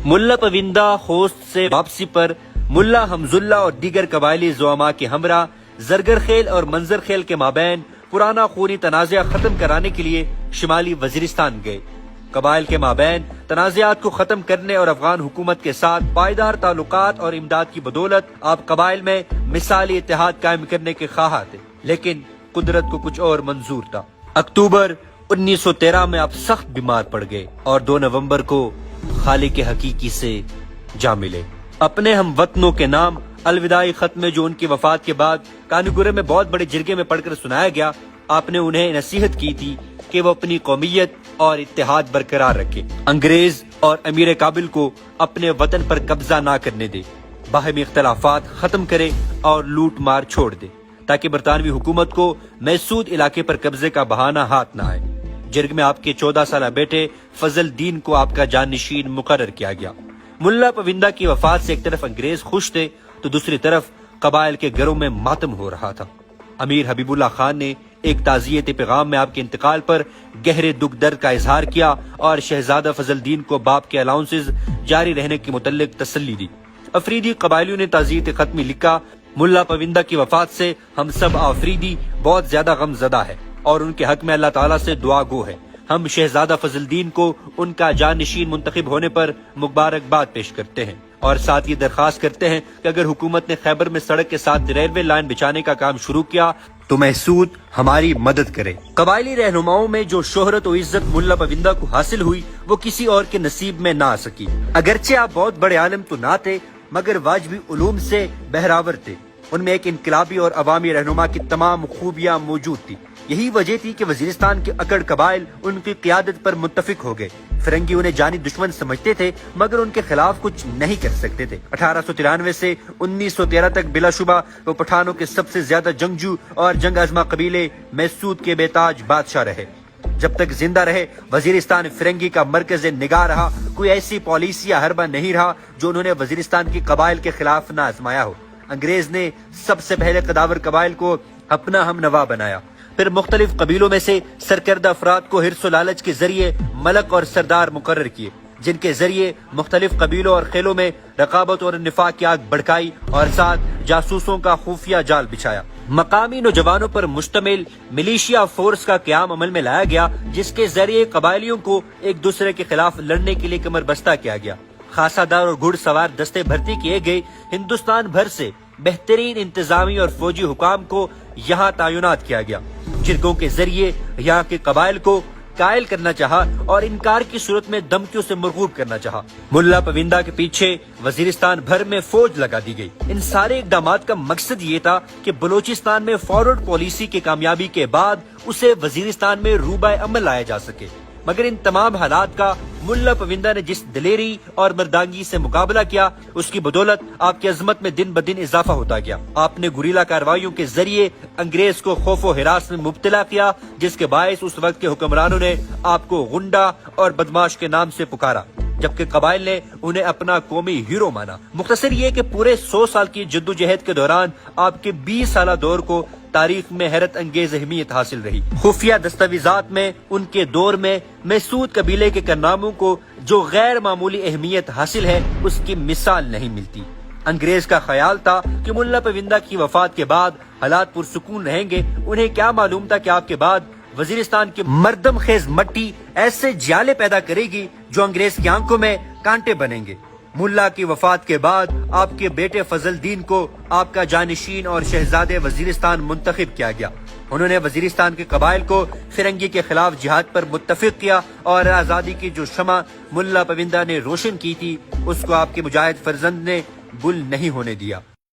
ملا پویندہ خوست سے واپسی پر ملا حمز اللہ اور دیگر قبائلی زعماء کے ہمراہ زرگر خیل اور منظر خیل کے مابین پرانا خونی تنازعہ ختم کرانے کے لیے شمالی وزیرستان گئے۔ قبائل کے مابین تنازعات کو ختم کرنے اور افغان حکومت کے ساتھ پائیدار تعلقات اور امداد کی بدولت آپ قبائل میں مثالی اتحاد قائم کرنے کے خواہاں تھے، لیکن قدرت کو کچھ اور منظور تھا۔ اکتوبر 1913 میں آپ سخت بیمار پڑ گئے اور 2 نومبر کو خالق حقیقی سے جا ملے۔ اپنے ہم وطنوں کے نام الوداعی خط میں جو ان کی وفات کے بعد کانگورے میں بہت بڑے جرگے میں پڑھ کر سنایا گیا، آپ نے انہیں نصیحت کی تھی کہ وہ اپنی قومیت اور اتحاد برقرار رکھے، انگریز اور امیر کابل کو اپنے وطن پر قبضہ نہ کرنے دے، باہمی اختلافات ختم کرے اور لوٹ مار چھوڑ دے تاکہ برطانوی حکومت کو محسود علاقے پر قبضے کا بہانہ ہاتھ نہ آئے۔ جرگ میں آپ کے 14 سالہ بیٹے فضل الدین کو آپ کا جانشین مقرر کیا گیا۔ ملا پویندہ کی وفات سے ایک طرف انگریز خوش تھے تو دوسری طرف قبائل کے گھروں میں ماتم ہو رہا تھا۔ امیر حبیب اللہ خان نے ایک تعزیتی پیغام میں آپ کے انتقال پر گہرے دکھ درد کا اظہار کیا اور شہزادہ فضل الدین کو باپ کے الاؤنسز جاری رہنے کے متعلق تسلی دی۔ افریدی قبائلیوں نے تعزیتی خط میں لکھا، ملا پویندہ کی وفات سے ہم سب آفریدی بہت زیادہ غم زدہ ہے اور ان کے حق میں اللہ تعالیٰ سے دعا گو ہے۔ ہم شہزادہ فضل الدین کو ان کا جانشین منتخب ہونے پر مبارکباد پیش کرتے ہیں اور ساتھ یہ درخواست کرتے ہیں کہ اگر حکومت نے خیبر میں سڑک کے ساتھ ریلوے لائن بچھانے کا کام شروع کیا تو محسود ہماری مدد کرے۔ قبائلی رہنماؤں میں جو شہرت و عزت ملا پویندہ کو حاصل ہوئی وہ کسی اور کے نصیب میں نہ آ سکی۔ اگرچہ آپ بہت بڑے عالم تو نہ تھے مگر واجبی علوم سے بہراور تھے۔ ان میں ایک انقلابی اور عوامی رہنما کی تمام خوبیاں موجود تھی۔ یہی وجہ تھی کہ وزیرستان کے اکڑ قبائل ان کی قیادت پر متفق ہو گئے۔ فرنگی انہیں جانی دشمن سمجھتے تھے مگر ان کے خلاف کچھ نہیں کر سکتے تھے۔ 1893 سے 1913 تک بلا شبہ وہ پٹھانوں کے سب سے زیادہ جنگجو اور جنگ آزما قبیلے محسود کے بے تاج بادشاہ رہے۔ جب تک زندہ رہے وزیرستان فرنگی کا مرکز نگاہ رہا، کوئی ایسی پالیسی یا حربہ نہیں رہا جو انہوں نے وزیرستان کی قبائل کے خلاف نہ آزمایا ہو۔ انگریز نے سب سے پہلے قداور قبائل کو اپنا ہم نوا بنایا، پھر مختلف قبیلوں میں سے سرکردہ افراد کو حرص و لالچ کے ذریعے ملک اور سردار مقرر کیے، جن کے ذریعے مختلف قبیلوں اور خیلوں میں رقابت اور نفاق کی آگ بھڑکائی اور ساتھ جاسوسوں کا خفیہ جال بچھایا۔ مقامی نوجوانوں پر مشتمل ملیشیا فورس کا قیام عمل میں لایا گیا، جس کے ذریعے قبائلیوں کو ایک دوسرے کے خلاف لڑنے کے لیے کمر بستہ کیا گیا۔ خاصہ دار اور گھڑ سوار دستے بھرتی کیے گئے۔ ہندوستان بھر سے بہترین انتظامی اور فوجی حکام کو یہاں تعینات کیا گیا۔ جرگوں کے ذریعے یہاں کے قبائل کو قائل کرنا چاہا اور انکار کی صورت میں دھمکیوں سے مرغوب کرنا چاہا۔ ملا پویندہ کے پیچھے وزیرستان بھر میں فوج لگا دی گئی۔ ان سارے اقدامات کا مقصد یہ تھا کہ بلوچستان میں فارورڈ پالیسی کی کامیابی کے بعد اسے وزیرستان میں روبہ عمل لایا جا سکے، مگر ان تمام حالات کا ملا پویندہ نے جس دلیری اور مردانگی سے مقابلہ کیا اس کی بدولت آپ کی عظمت میں دن بدن اضافہ ہوتا گیا۔ آپ نے گوریلا کارروائیوں کے ذریعے انگریز کو خوف و ہراس میں مبتلا کیا، جس کے باعث اس وقت کے حکمرانوں نے آپ کو غنڈہ اور بدماش کے نام سے پکارا، جبکہ قبائل نے انہیں اپنا قومی ہیرو مانا۔ مختصر یہ کہ پورے 100 سال کی جدوجہد کے دوران آپ کے 20 سالہ دور کو تاریخ میں حیرت انگیز اہمیت حاصل رہی۔ خفیہ دستاویزات میں ان کے دور میں محسود قبیلے کے کارناموں کو جو غیر معمولی اہمیت حاصل ہے اس کی مثال نہیں ملتی۔ انگریز کا خیال تھا کہ ملا پویندہ کی وفات کے بعد حالات پرسکون رہیں گے۔ انہیں کیا معلوم تھا کہ آپ کے بعد وزیرستان کی مردم خیز مٹی ایسے جالے پیدا کرے گی جو انگریز کی آنکھوں میں کانٹے بنیں گے۔ ملا کی وفات کے بعد آپ کے بیٹے فضل الدین کو آپ کا جانشین اور شہزادے وزیرستان منتخب کیا گیا۔ انہوں نے وزیرستان کے قبائل کو فرنگی کے خلاف جہاد پر متفق کیا اور آزادی کی جو شمع ملا پویندہ نے روشن کی تھی اس کو آپ کے مجاہد فرزند نے گل نہیں ہونے دیا۔